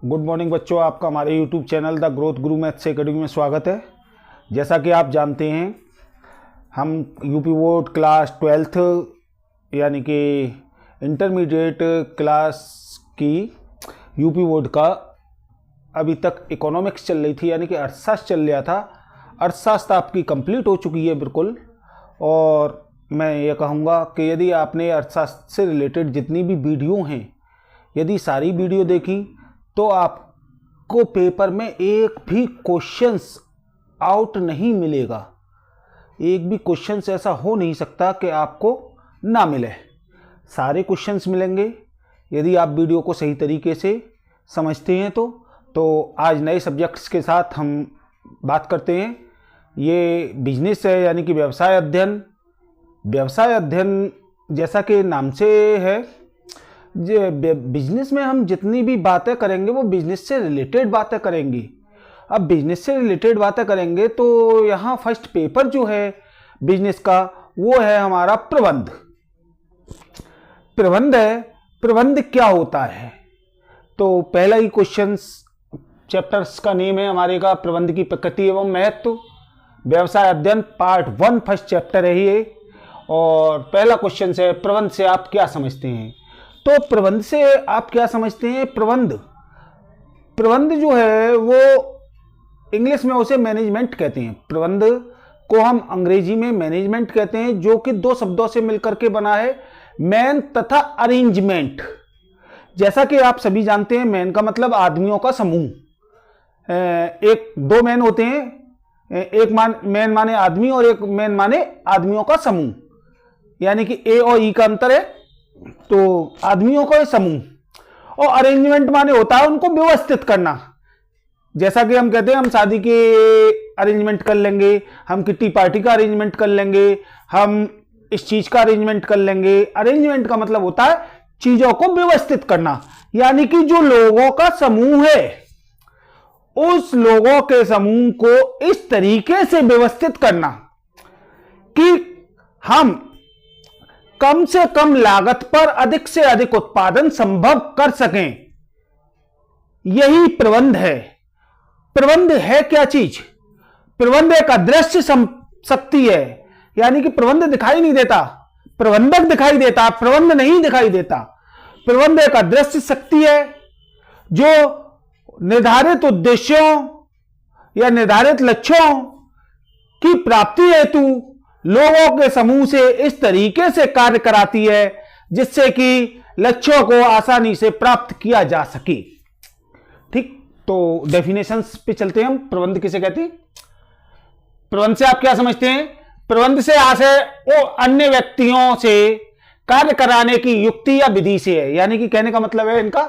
Good morning बच्चों, आपका हमारे YouTube channel the growth Guru maths academy में स्वागत है। जैसा कि आप जानते हैं, हम यूपी बोर्ड क्लास 12th यानी कि इंटरमीडिएट क्लास की यूपी बोर्ड का अभी तक इकोनॉमिक्स चल रही थी, यानी कि अर्थशास्त्र चल रहा था। अर्थशास्त्र आपकी कंप्लीट हो चुकी है बिल्कुल। और मैं ये कहूँगा कि यदि आपने अर्थशास्त्र से रिलेटेड जितनी भी वीडियो हैं, यदि सारी वीडियो देखी तो आपको पेपर में एक भी क्वेश्चंस आउट नहीं मिलेगा। एक भी क्वेश्चंस ऐसा हो नहीं सकता कि आपको ना मिले, सारे क्वेश्चंस मिलेंगे यदि आप वीडियो को सही तरीके से समझते हैं। तो आज नए सब्जेक्ट्स के साथ हम बात करते हैं। ये बिजनेस है, यानी कि व्यवसाय अध्ययन। व्यवसाय अध्ययन जैसा कि नाम से है, बिजनेस में हम जितनी भी बातें करेंगे वो बिजनेस से रिलेटेड बातें करेंगे। अब बिजनेस से रिलेटेड बातें करेंगे तो यहाँ फर्स्ट पेपर जो है बिजनेस का वो है हमारा प्रबंध। प्रबंध है, प्रबंध क्या होता है? तो पहला ही क्वेश्चन, चैप्टर्स का नेम है हमारे का प्रबंध की प्रकृति एवं महत्व, व्यवसाय अध्ययन पार्ट 1 फर्स्ट चैप्टर है ये। और पहला क्वेश्चन है, प्रबंध से आप क्या समझते हैं? तो प्रबंध से आप क्या समझते हैं? प्रबंध जो है वो इंग्लिश में उसे मैनेजमेंट कहते हैं। प्रबंध को हम अंग्रेजी में मैनेजमेंट कहते हैं, जो कि दो शब्दों से मिलकर के बना है, मैन तथा अरेंजमेंट। जैसा कि आप सभी जानते हैं, मैन का मतलब आदमियों का समूह। एक दो मैन होते हैं, एक मैन माने आदमी और एक मैन माने आदमियों का समूह, यानी कि ए और ई का अंतर है। तो आदमियों का समूह। और अरेंजमेंट माने होता है उनको व्यवस्थित करना। जैसा कि हम कहते हैं हम शादी के अरेंजमेंट कर लेंगे, हम किट्टी पार्टी का अरेंजमेंट कर लेंगे, हम इस चीज का अरेंजमेंट कर लेंगे। अरेंजमेंट का मतलब होता है चीजों को व्यवस्थित करना, यानी कि जो लोगों का समूह है उस लोगों के समूह को इस तरीके से व्यवस्थित करना कि हम कम से कम लागत पर अधिक से अधिक उत्पादन संभव कर सकें। यही प्रबंध है। प्रबंध है क्या चीज? प्रबंध एक अदृश्य शक्ति है, यानी कि प्रबंध दिखाई नहीं देता, प्रबंधक दिखाई देता, प्रबंध नहीं दिखाई देता। प्रबंध एक अदृश्य शक्ति है जो निर्धारित उद्देश्यों या निर्धारित लक्ष्यों की प्राप्ति हेतु लोगों के समूह से इस तरीके से कार्य कराती है जिससे कि लक्ष्यों को आसानी से प्राप्त किया जा सके। ठीक, तो डेफिनेशंस पे चलते हैं हम। प्रबंध किसे कहते हैं? प्रबंध से आप क्या समझते हैं? प्रबंध से आशय वो अन्य व्यक्तियों से कार्य कराने की युक्ति या विधि से है, यानी कि कहने का मतलब है इनका,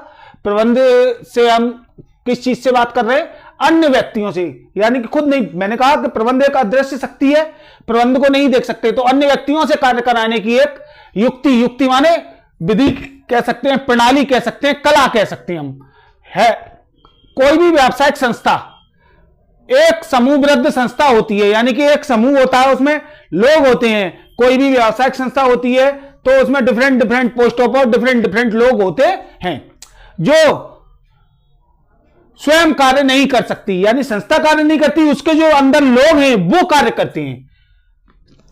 प्रबंध से हम किस चीज से बात कर रहे हैं? अन्य व्यक्तियों से, यानी कि खुद नहीं। मैंने कहा कि प्रबंध एक अदृश्य शक्ति है, प्रबंध को नहीं देख सकते, तो अन्य व्यक्तियों से कार्य कराने की एक युक्ति, युक्ति माने विधि कह सकते हैं, प्रणाली कह सकते हैं, कला कह सकते हैं हम। है कोई भी व्यावसायिक संस्था एक समूहबद्ध संस्था होती है, यानी कि एक समूह होता है, उसमें लोग होते हैं। कोई भी व्यावसायिक संस्था होती है तो उसमें डिफरेंट डिफरेंट पोस्टों पर डिफरेंट डिफरेंट लोग होते हैं जो स्वयं कार्य नहीं कर सकती, यानी संस्था कार्य नहीं करती, उसके जो अंदर लोग हैं वो कार्य करते हैं,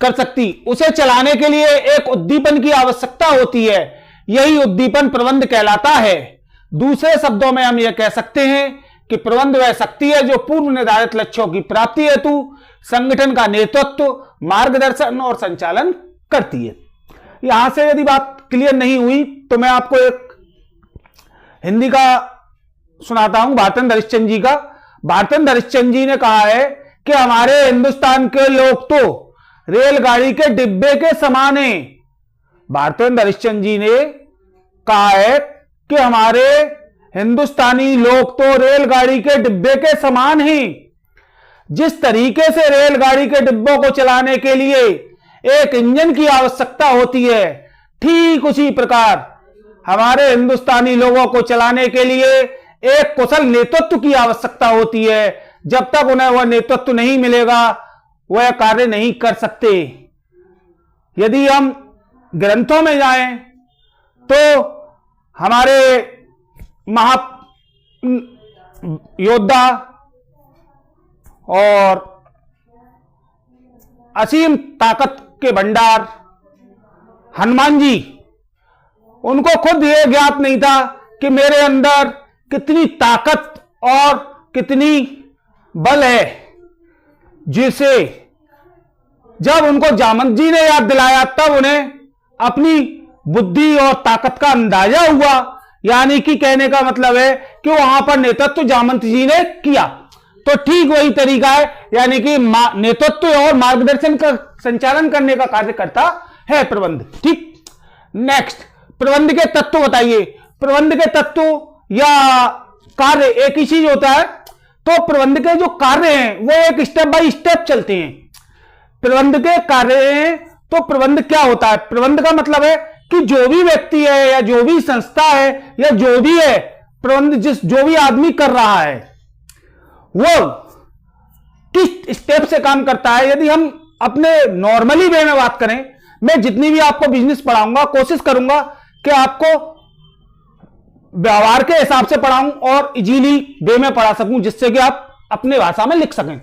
कर सकती। उसे चलाने के लिए एक उद्दीपन की आवश्यकता होती है, यही उद्दीपन प्रबंध कहलाता है। दूसरे शब्दों में हम यह कह सकते हैं कि प्रबंध वह शक्ति है जो पूर्व निर्धारित लक्ष्यों की प्राप्ति हेतु संगठन का नेतृत्व, मार्गदर्शन और संचालन करती है। यहां से यदि बात क्लियर नहीं हुई तो मैं आपको एक हिंदी का सुनाता हूं, भारतेंद्र हरिश्चंद्र जी का। भारतेंद्र हरिश्चंद्र जी ने कहा है कि हमारे हिंदुस्तान के लोग तो रेलगाड़ी के डिब्बे के समान हैं। भारतेंद्र हरिश्चंद्र जी ने कहा है कि हमारे हिंदुस्तानी लोग तो रेलगाड़ी के डिब्बे के समान हैं। जिस तरीके से रेलगाड़ी के डिब्बों को चलाने के लिए एक इंजन की आवश्यकता होती है, ठीक उसी प्रकार हमारे हिंदुस्तानी लोगों को चलाने के लिए एक कुशल नेतृत्व की आवश्यकता होती है। जब तक उन्हें वह नेतृत्व नहीं मिलेगा वह कार्य नहीं कर सकते। यदि हम ग्रंथों में जाएं तो हमारे योद्धा और असीम ताकत के भंडार हनुमान जी, उनको खुद ये ज्ञात नहीं था कि मेरे अंदर कितनी ताकत और कितनी बल है, जिसे जब उनको जामवंत जी ने याद दिलाया तब उन्हें अपनी बुद्धि और ताकत का अंदाजा हुआ। यानी कि कहने का मतलब है कि वहां पर नेतृत्व जामवंत जी ने किया। तो ठीक वही तरीका है, यानी कि नेतृत्व और मार्गदर्शन का संचालन करने का कार्य करता है प्रबंध। ठीक, नेक्स्ट, प्रबंध के तत्व बताइए। प्रबंध के तत्व या कार्य एक ही चीज होता है, तो प्रबंध के जो कार्य हैं वो एक स्टेप बाय स्टेप चलते हैं। प्रबंध के कार्य हैं, तो प्रबंध क्या होता है? प्रबंध का मतलब है कि जो भी व्यक्ति है या जो भी संस्था है या जो भी है प्रबंध, जो भी आदमी कर रहा है वो किस स्टेप से काम करता है। यदि हम अपने नॉर्मली वे में बात करें, मैं जितनी भी आपको बिजनेस पढ़ाऊंगा कोशिश करूंगा कि आपको व्यवहार के हिसाब से पढ़ाऊं और इजीली वे में पढ़ा सकूं, जिससे कि आप अपने भाषा में लिख सकें।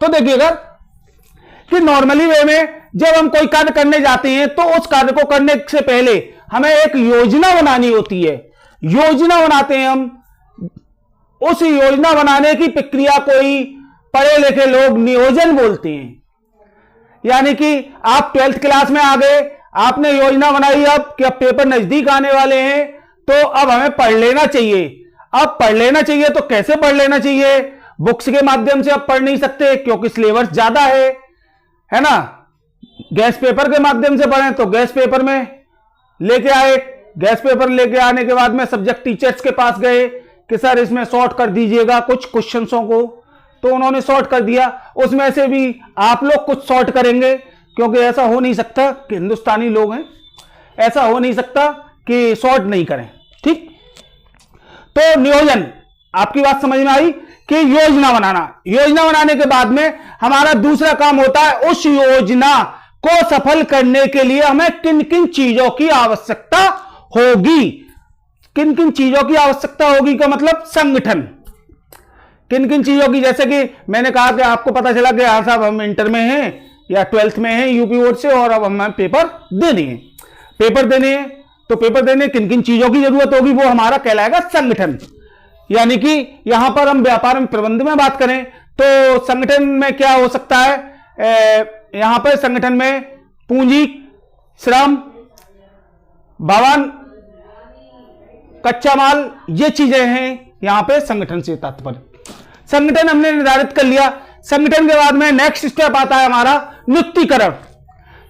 तो देखिएगा कि नॉर्मली वे में जब हम कोई कार्य करने जाते हैं तो उस कार्य को करने से पहले हमें एक योजना बनानी होती है। योजना बनाते हैं हम, उस योजना बनाने की प्रक्रिया कोई पढ़े लिखे लोग नियोजन बोलते हैं। यानी कि आप 12th क्लास में आ गए, आपने योजना बनाई अब कि अब पेपर नजदीक आने वाले हैं, तो अब हमें पढ़ लेना चाहिए। अब पढ़ लेना चाहिए तो कैसे पढ़ लेना चाहिए? बुक्स के माध्यम से अब पढ़ नहीं सकते क्योंकि सिलेबस ज्यादा है ना। गैस पेपर के माध्यम से पढ़ें तो गैस पेपर में लेके आए, गैस पेपर लेके आने के बाद में सब्जेक्ट टीचर्स के पास गए कि सर इसमें शॉर्ट कर दीजिएगा कुछ क्वेश्चंसों को, तो उन्होंने शॉर्ट कर दिया। उसमें से भी आप लोग कुछ शॉर्ट करेंगे, क्योंकि ऐसा हो नहीं सकता कि हिंदुस्तानी लोग हैं, ऐसा हो नहीं सकता कि शॉर्ट नहीं करें। ठीक, तो नियोजन, आपकी बात समझ में आई कि योजना बनाना। योजना बनाने के बाद में हमारा दूसरा काम होता है उस योजना को सफल करने के लिए हमें किन किन चीजों की आवश्यकता होगी। किन किन चीजों की आवश्यकता होगी का मतलब संगठन। किन किन चीजों की, जैसे कि मैंने कहा कि आपको पता चला कि हाँ साहब हम इंटर में हैं या 12th में हैं यूपी बोर्ड से, और अब हमें पेपर देने हैं। पेपर देने हैं तो पेपर देने किन किन चीजों की जरूरत होगी, वो हमारा कहलाएगा संगठन। यानी कि यहां पर हम व्यापार में प्रबंध में बात करें तो संगठन में क्या हो सकता है, यहां पर संगठन में पूंजी, श्रम, भवन, कच्चा माल, ये चीजें हैं यहां पे संगठन से तात्पर्य। संगठन हमने निर्धारित कर लिया। संगठन के बाद में नेक्स्ट स्टेप आता है हमारा नियुक्तिकरण।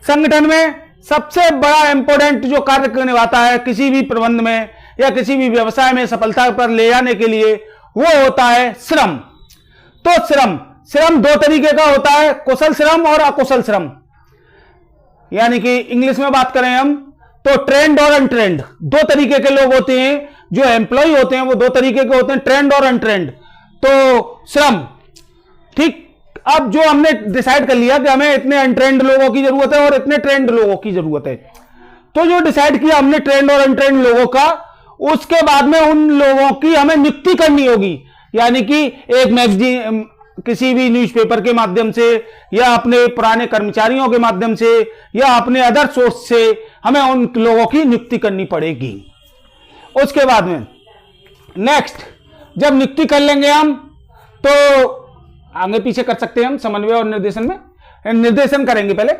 संगठन में सबसे बड़ा इंपॉर्टेंट जो कार्य निभाता है किसी भी प्रबंध में या किसी भी व्यवसाय में सफलता पर ले जाने के लिए, वो होता है श्रम। तो श्रम दो तरीके का होता है, कुशल श्रम और अकुशल श्रम। यानी कि इंग्लिश में बात करें हम तो ट्रेंड और अनट्रेंड, दो तरीके के लोग होते हैं। जो एम्प्लॉय होते हैं वो दो तरीके के होते हैं, ट्रेंड और अनट्रेंड। तो श्रम, ठीक, अब जो हमने डिसाइड कर लिया कि हमें इतने अनट्रेंड लोगों की जरूरत है और इतने ट्रेंड लोगों की जरूरत है, तो जो डिसाइड किया हमने ट्रेंड और अनट्रेंड लोगों का, उसके बाद में उन लोगों की हमें नियुक्ति करनी होगी। यानी कि एक मैगजीन, किसी भी न्यूज़पेपर के माध्यम से या अपने पुराने कर्मचारियों के माध्यम से या अपने अदर सोर्स से हमें उन लोगों की नियुक्ति करनी पड़ेगी। उसके बाद में नेक्स्ट, जब नियुक्ति कर लेंगे हम तो आगे पीछे कर सकते हैं हम समन्वय और निर्देशन में। निर्देशन करेंगे पहले,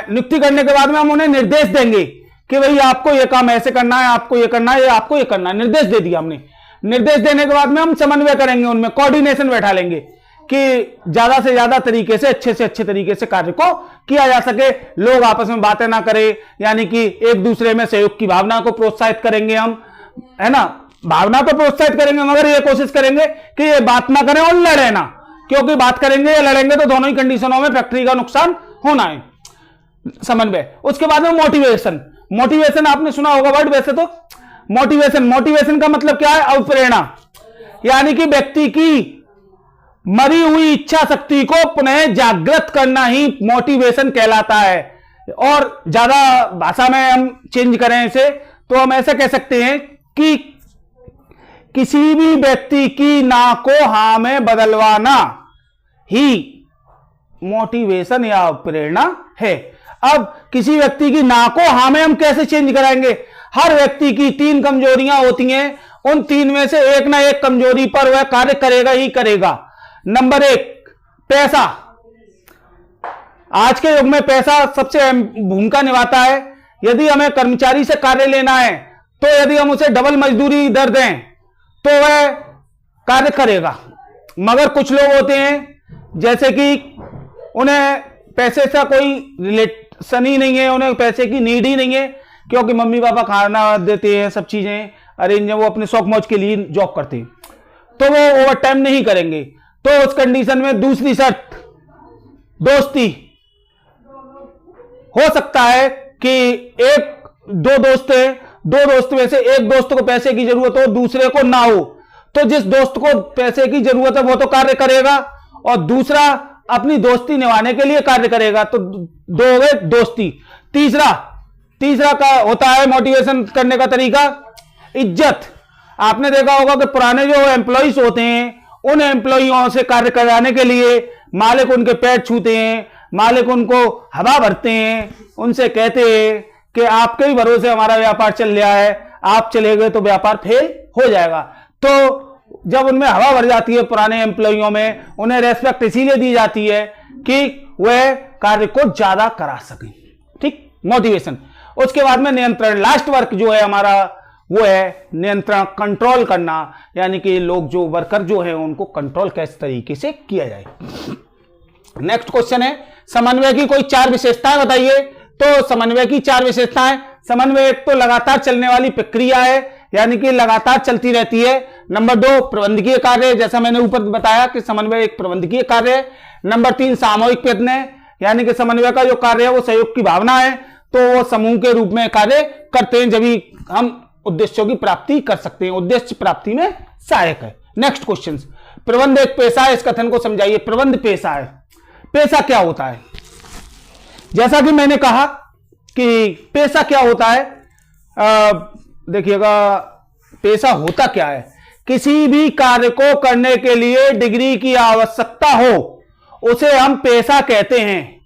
नियुक्ति करने के बाद में हम उन्हें निर्देश देंगे कि भाई आपको ये काम ऐसे करना है, आपको ये करना है, आपको ये करना है। निर्देश दे दिया हमने। निर्देश देने के बाद में हम समन्वय करेंगे, उनमें कोऑर्डिनेशन बैठा लेंगे कि ज्यादा से ज्यादा तरीके से अच्छे तरीके से कार्य को किया जा सके, लोग आपस में बातें ना करें। यानी कि एक दूसरे में सहयोग की भावना को प्रोत्साहित करेंगे हम, है ना, भावना को प्रोत्साहित करेंगे, मगर ये कोशिश करेंगे कि ये बात ना करें और लड़े ना, क्योंकि बात करेंगे या लड़ेंगे तो दोनों ही कंडीशनों में फैक्ट्री का नुकसान होना है। समन्वय। उसके बाद में मोटिवेशन। मोटिवेशन आपने सुना होगा वर्ड, वैसे तो मोटिवेशन का मतलब क्या है, अवप्रेरणा। यानी कि व्यक्ति की मरी हुई इच्छा शक्ति को पुनः जागृत करना ही मोटिवेशन कहलाता है। और ज्यादा भाषा में हम चेंज करें इसे तो हम ऐसा कह सकते हैं किसी भी व्यक्ति की ना को हाँ में बदलवाना ही मोटिवेशन या प्रेरणा है। अब किसी व्यक्ति की ना को हाँ में हम कैसे चेंज कराएंगे? हर व्यक्ति की 3 कमजोरियां होती हैं, उन 3 में से एक ना एक कमजोरी पर वह कार्य करेगा ही करेगा। नंबर 1, पैसा। आज के युग में पैसा सबसे अहम भूमिका निभाता है। यदि हमें कर्मचारी से कार्य लेना है तो यदि हम उसे डबल मजदूरी दर दें तो वह कार्य करेगा। मगर कुछ लोग होते हैं जैसे कि उन्हें पैसे से कोई रिलेशन ही नहीं है, उन्हें पैसे की नीड ही नहीं है, क्योंकि मम्मी पापा खाना देते हैं, सब चीजें अरेंज, वो अपने शौक मौज के लिए जॉब करते हैं, तो वो ओवर टाइम नहीं करेंगे। तो उस कंडीशन में दूसरी शर्त दोस्ती। हो सकता है कि एक दो दोस्त हैं, 2 दोस्त में से एक दोस्त को पैसे की जरूरत हो, दूसरे को ना हो, तो जिस दोस्त को पैसे की जरूरत है वो तो कार्य करेगा और दूसरा अपनी दोस्ती निभाने के लिए कार्य करेगा। तो 2 हो गए दोस्ती। तीसरा का होता है मोटिवेशन करने का तरीका, इज्जत। आपने देखा होगा कि पुराने जो एम्प्लॉइज होते हैं उन एम्प्लॉइयों से कार्य कराने के लिए मालिक उनके पैर छूते हैं, मालिक उनको हवा भरते हैं, उनसे कहते हैं कि आपके ही भरोसे हमारा व्यापार चल रहा है, आप चले गए तो व्यापार फेल हो जाएगा। तो जब उनमें हवा भर जाती है पुराने एम्प्लॉइयों में, उन्हें रेस्पेक्ट इसीलिए दी जाती है कि वह कार्य को ज्यादा करा सकें। ठीक, मोटिवेशन। उसके बाद में नियंत्रण। लास्ट वर्क जो है हमारा वो है नियंत्रण, कंट्रोल करना, यानी कि लोग जो वर्कर जो है उनको कंट्रोल किस तरीके से किया जाए। नेक्स्ट क्वेश्चन है समन्वय की कोई 4 विशेषताएं बताइए। तो समन्वय की 4 विशेषताएं, समन्वय एक तो लगातार चलने वाली प्रक्रिया है, यानी कि लगातार चलती रहती है। नंबर 2 प्रबंधकीय कार्य, जैसा मैंने ऊपर बताया कि समन्वय एक प्रबंधकीय कार्य है। नंबर 3 सामूहिक प्रयत्न है, यानी कि समन्वय का जो कार्य है वो सहयोग की भावना है, तो वो समूह के रूप में कार्य करते हैं, जब हम उद्देश्यों की प्राप्ति कर सकते हैं, उद्देश्य प्राप्ति में सहायक है। नेक्स्ट क्वेश्चन, प्रबंध एक पेशा है, इस कथन को समझाइए। प्रबंध पेशा है, पेशा क्या होता है? जैसा कि मैंने कहा कि पेशा क्या होता है, देखिएगा पेशा होता क्या है। किसी भी कार्य को करने के लिए डिग्री की आवश्यकता हो उसे हम पेशा कहते हैं।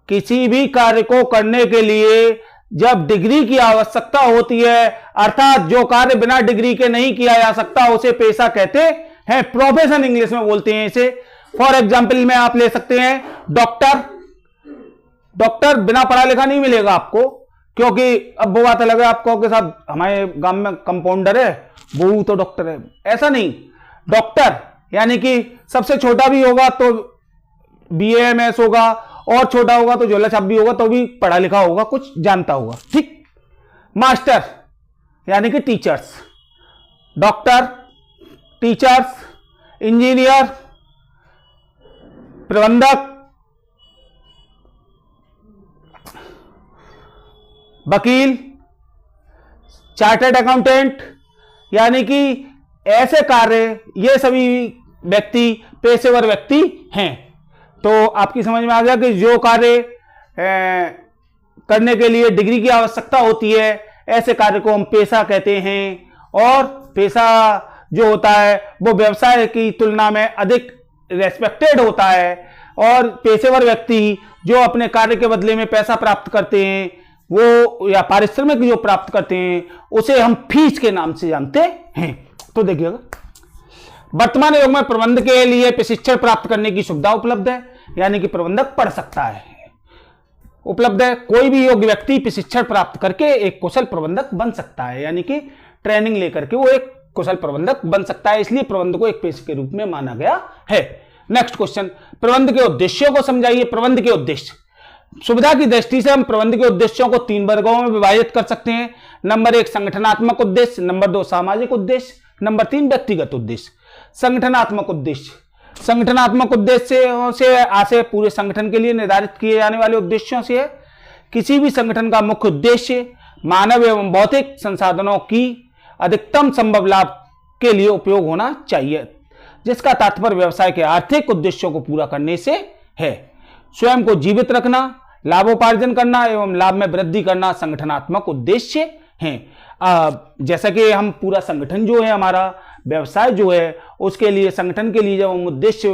किसी भी कार्य को करने के लिए जब डिग्री की आवश्यकता होती है, अर्थात जो कार्य बिना डिग्री के नहीं किया जा सकता, उसे पेशा कहते हैं। प्रोफेशन इंग्लिश में बोलते हैं इसे। फॉर एग्जाम्पल में आप ले सकते हैं डॉक्टर बिना पढ़ा लिखा नहीं मिलेगा आपको, क्योंकि अब वो बात अलग है, आपको के साथ हमारे गांव में कंपाउंडर है वो तो डॉक्टर है, ऐसा नहीं। डॉक्टर यानी कि सबसे छोटा भी होगा तो BAMS होगा, और छोटा होगा तो झोला छाप भी होगा तो भी पढ़ा लिखा होगा, कुछ जानता होगा। ठीक, मास्टर यानी कि टीचर्स, डॉक्टर, टीचर्स, इंजीनियर, प्रबंधक, वकील, चार्टर्ड अकाउंटेंट, यानी कि ऐसे कार्य, ये सभी व्यक्ति पेशेवर व्यक्ति हैं। तो आपकी समझ में आ गया कि जो कार्य करने के लिए डिग्री की आवश्यकता होती है, ऐसे कार्य को हम पेशा कहते हैं। और पेशा जो होता है वो व्यवसाय की तुलना में अधिक रेस्पेक्टेड होता है, और पेशेवर व्यक्ति जो अपने कार्य के बदले में पैसा प्राप्त करते हैं, वो या पारिश्रमिक जो प्राप्त करते हैं, उसे हम फीस के नाम से जानते हैं। तो देखिएगा वर्तमान युग में प्रबंध के लिए प्रशिक्षण प्राप्त करने की सुविधा उपलब्ध है, यानी कि प्रबंधक पढ़ सकता है, उपलब्ध है। कोई भी योग्य व्यक्ति प्रशिक्षण प्राप्त करके एक कुशल प्रबंधक बन सकता है, यानी कि ट्रेनिंग लेकर के वो एक कुशल प्रबंधक बन सकता है, इसलिए प्रबंध को एक पेशे के रूप में माना गया है। नेक्स्ट क्वेश्चन, प्रबंध के उद्देश्यों को समझाइए। प्रबंध के उद्देश्य, सुविधा की दृष्टि से हम प्रबंध के उद्देश्यों को 3 वर्गों में विभाजित कर सकते हैं। नंबर 1 संगठनात्मक उद्देश्य, नंबर 2 सामाजिक उद्देश्य, नंबर 3 व्यक्तिगत उद्देश्य। संगठनात्मक उद्देश्य, संगठनात्मक उद्देश्य से आशय पूरे संगठन के लिए निर्धारित किए जाने वाले उद्देश्यों से है। किसी भी संगठन का मुख्य उद्देश्य मानव एवं भौतिक संसाधनों की अधिकतम संभव लाभ के लिए उपयोग होना चाहिए, जिसका तात्पर्य व्यवसाय के आर्थिक उद्देश्यों को पूरा करने से है। स्वयं को जीवित रखना, लाभोपार्जन करना एवं लाभ में वृद्धि करना संगठनात्मक उद्देश्य हैं। जैसा कि हम पूरा संगठन जो है हमारा व्यवसाय जो है उसके लिए संगठन के लिए जब हम उद्देश्य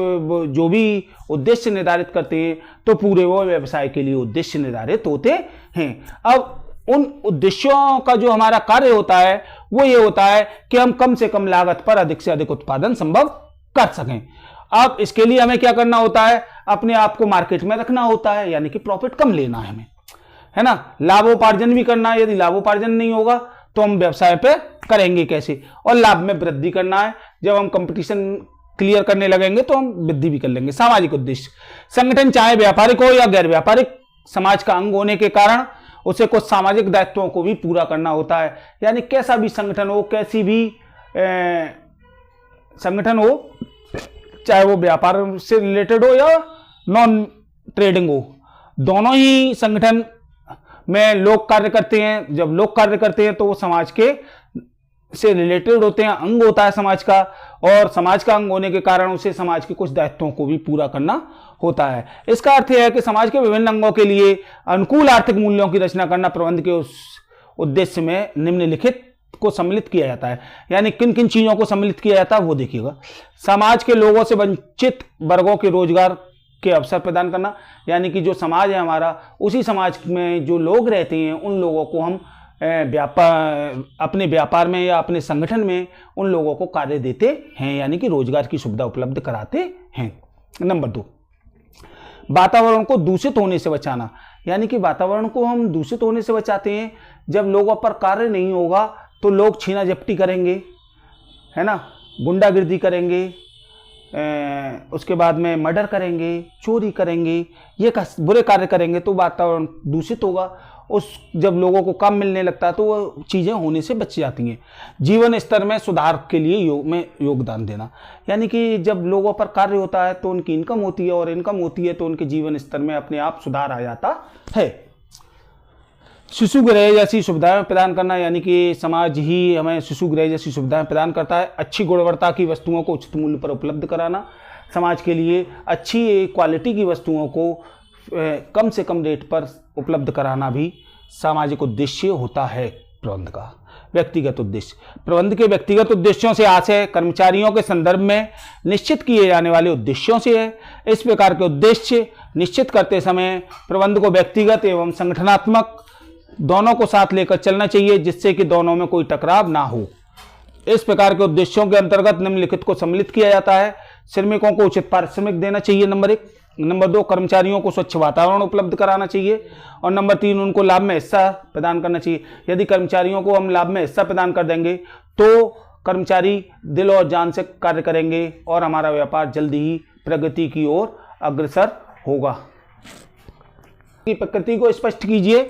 जो भी उद्देश्य निर्धारित करते हैं तो पूरे वो व्यवसाय के लिए उद्देश्य निर्धारित होते हैं। अब उन उद्देश्यों का जो हमारा कार्य होता है वो ये होता है कि हम कम से कम लागत पर अधिक से अधिक उत्पादन संभव कर सकें। अब इसके लिए हमें क्या करना होता है, अपने आप को मार्केट में रखना होता है, यानी कि प्रॉफिट कम लेना है हमें, है ना। लाभोपार्जन भी करना है, यदि लाभोपार्जन नहीं होगा तो हम व्यवसाय पे करेंगे कैसे, और लाभ में वृद्धि करना है। जब हम कंपटीशन क्लियर करने लगेंगे तो हम वृद्धि भी कर लेंगे। सामाजिक उद्देश्य, संगठन चाहे व्यापारिक हो या गैर व्यापारिक समाज का अंग होने के कारण उसे कुछ सामाजिक दायित्वों को भी पूरा करना होता है। यानी कैसा भी संगठन हो, कैसी भी संगठन हो, चाहे वो व्यापार से रिलेटेड हो या नॉन ट्रेडिंग हो, दोनों ही संगठन में लोग कार्य करते हैं। जब लोग कार्य करते हैं तो वो समाज के से रिलेटेड होते हैं, अंग होता है समाज का, और समाज का अंग होने के कारण उसे समाज के कुछ दायित्वों को भी पूरा करना होता है। इसका अर्थ यह है कि समाज के विभिन्न अंगों के लिए अनुकूल आर्थिक मूल्यों की रचना करना प्रबंध के उस उद्देश्य में निम्नलिखित को सम्मिलित किया जाता है। यानी किन किन चीजों को सम्मिलित किया जाता है वो देखिएगा। समाज के लोगों से वंचित वर्गों के रोजगार के अवसर प्रदान करना, यानी कि जो समाज है हमारा, उसी समाज में जो लोग रहते हैं उन लोगों को हम अपने व्यापार में या अपने संगठन में उन लोगों को कार्य देते हैं, यानी कि रोजगार की सुविधा उपलब्ध कराते हैं। नंबर 2, वातावरण को दूषित होने से बचाना, यानी कि वातावरण को हम दूषित होने से बचाते हैं। जब लोगों पर कार्य नहीं होगा तो लोग छीना झपटी करेंगे, है ना, गुंडागिर्दी करेंगे, उसके बाद में मर्डर करेंगे, चोरी करेंगे, ये बुरे कार्य करेंगे तो वातावरण दूषित होगा। जब लोगों को काम मिलने लगता है तो वो चीज़ें होने से बच जाती हैं। जीवन स्तर में सुधार के लिए योगदान देना, यानी कि जब लोगों पर कार्य होता है तो उनकी इनकम होती है, और इनकम होती है तो उनके जीवन स्तर में अपने आप सुधार आ जाता है। शिशु गृह जैसी सुविधाएं प्रदान करना, यानी कि समाज ही हमें शिशु गृह जैसी सुविधाएं प्रदान करता है। अच्छी गुणवत्ता की वस्तुओं को उचित मूल्य पर उपलब्ध कराना, समाज के लिए अच्छी क्वालिटी की वस्तुओं को कम से कम रेट पर उपलब्ध कराना भी सामाजिक उद्देश्य होता है प्रबंध का। व्यक्तिगत उद्देश्य, प्रबंध के व्यक्तिगत उद्देश्यों से आशय कर्मचारियों के संदर्भ में निश्चित किए जाने वाले उद्देश्यों से है। इस प्रकार के उद्देश्य निश्चित करते समय प्रबंध को व्यक्तिगत एवं संगठनात्मक दोनों को साथ लेकर चलना चाहिए, जिससे कि दोनों में कोई टकराव ना हो। इस प्रकार के उद्देश्यों के अंतर्गत निम्नलिखित को सम्मिलित किया जाता है। श्रमिकों को उचित पारिश्रमिक देना चाहिए, नंबर 1। नंबर 2, कर्मचारियों को स्वच्छ वातावरण उपलब्ध कराना चाहिए, और नंबर 3, उनको लाभ में हिस्सा प्रदान करना चाहिए। यदि कर्मचारियों को हम लाभ में हिस्सा प्रदान कर देंगे तो कर्मचारी दिल और जान से कार्य करेंगे और हमारा व्यापार जल्दी ही प्रगति की ओर अग्रसर होगा। प्रकृति को स्पष्ट कीजिए।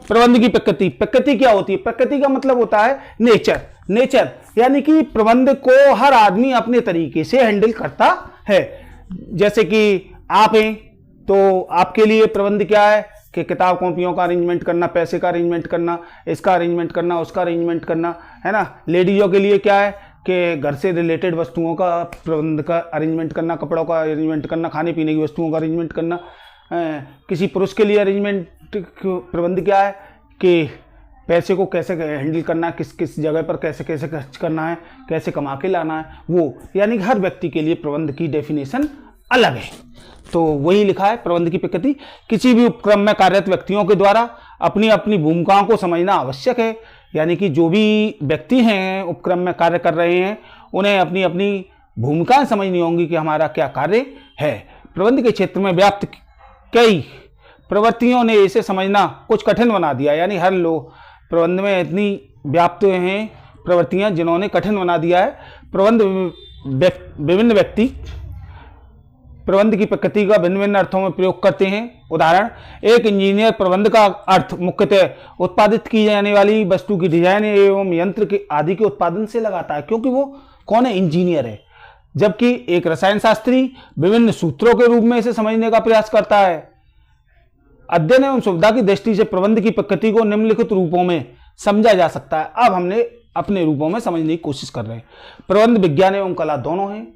प्रबंध की प्रकृति क्या होती है? प्रकृति का मतलब होता है नेचर, यानी कि प्रबंध को हर आदमी अपने तरीके से हैंडल करता है। जैसे कि आप हैं तो आपके लिए प्रबंध क्या है कि किताब कॉपियों का अरेंजमेंट करना, पैसे का अरेंजमेंट करना, इसका अरेंजमेंट करना, उसका अरेंजमेंट करना, है ना। लेडीजों के लिए क्या है कि घर से रिलेटेड वस्तुओं का प्रबंध का अरेंजमेंट करना, कपड़ों का अरेंजमेंट करना, खाने पीने की वस्तुओं का अरेंजमेंट करना। किसी पुरुष के लिए अरेंजमेंट प्रबंध क्या है कि पैसे को कैसे हैंडल करना है, किस किस जगह पर कैसे कैसे खर्च करना है, कैसे कमा के लाना है, वो यानी कि हर व्यक्ति के लिए प्रबंध की डेफिनेशन अलग है। तो वही लिखा है प्रबंध की प्रकृति। किसी भी उपक्रम में कार्यरत व्यक्तियों के द्वारा अपनी अपनी भूमिकाओं को समझना आवश्यक है, यानी कि जो भी व्यक्ति हैं उपक्रम में कार्य कर रहे हैं उन्हें अपनी अपनी भूमिकाएं समझनी होंगी कि हमारा क्या कार्य है। प्रबंध के क्षेत्र में व्याप्त कई प्रवृत्तियों ने इसे समझना कुछ कठिन बना दिया, यानी हर लोग प्रबंध में इतनी व्याप्त हैं प्रवृत्तियां जिन्होंने कठिन बना दिया है। प्रबंध विभिन्न व्यक्ति प्रबंध की प्रकृति का भिन्न भिन्न अर्थों में प्रयोग करते हैं। उदाहरण, एक इंजीनियर प्रबंध का अर्थ मुख्यतः उत्पादित की जाने वाली वस्तु की डिजाइन एवं यंत्र के आदि के उत्पादन से लगाता है, क्योंकि वो कौन है, इंजीनियर है। जबकि एक रसायन शास्त्री विभिन्न सूत्रों के रूप में इसे समझने का प्रयास करता है। अध्ययन एवं सुविधा की दृष्टि से प्रबंध की प्रकृति को निम्नलिखित रूपों में समझा जा सकता है। अब हमने अपने रूपों में समझने की कोशिश कर रहे हैं। प्रबंध विज्ञान एवं कला दोनों हैं।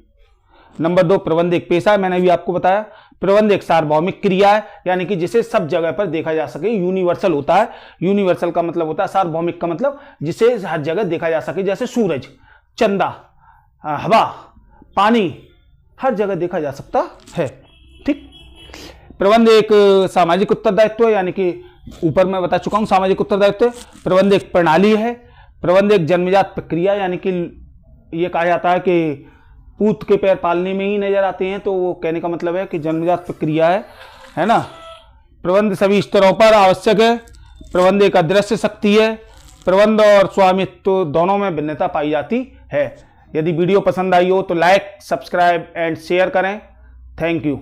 नंबर 2, प्रबंध एक पेशा है, मैंने भी आपको बताया। प्रबंध एक सार्वभौमिक क्रिया है, यानी कि जिसे सब जगह पर देखा जा सके, यूनिवर्सल होता है। यूनिवर्सल का मतलब होता है, सार्वभौमिक का मतलब जिसे हर जगह देखा जा सके, जैसे सूरज, चंदा, हवा, पानी, हर जगह देखा जा सकता है। ठीक। प्रबंध एक सामाजिक उत्तरदायित्व है, यानी कि ऊपर मैं बता चुका हूं सामाजिक उत्तरदायित्व। प्रबंध एक प्रणाली है। प्रबंध एक जन्मजात प्रक्रिया, यानी कि ये कहा जाता है कि पूत के पैर पालने में ही नजर आते हैं, तो वो कहने का मतलब है कि जन्मजात प्रक्रिया है ना। प्रबंध सभी स्तरों पर आवश्यक है। प्रबंध एक अदृश्य शक्ति है। प्रबंध और स्वामित्व दोनों में भिन्नता पाई जाती है। यदि वीडियो पसंद आई हो तो लाइक, सब्सक्राइब एंड शेयर करें। Thank you.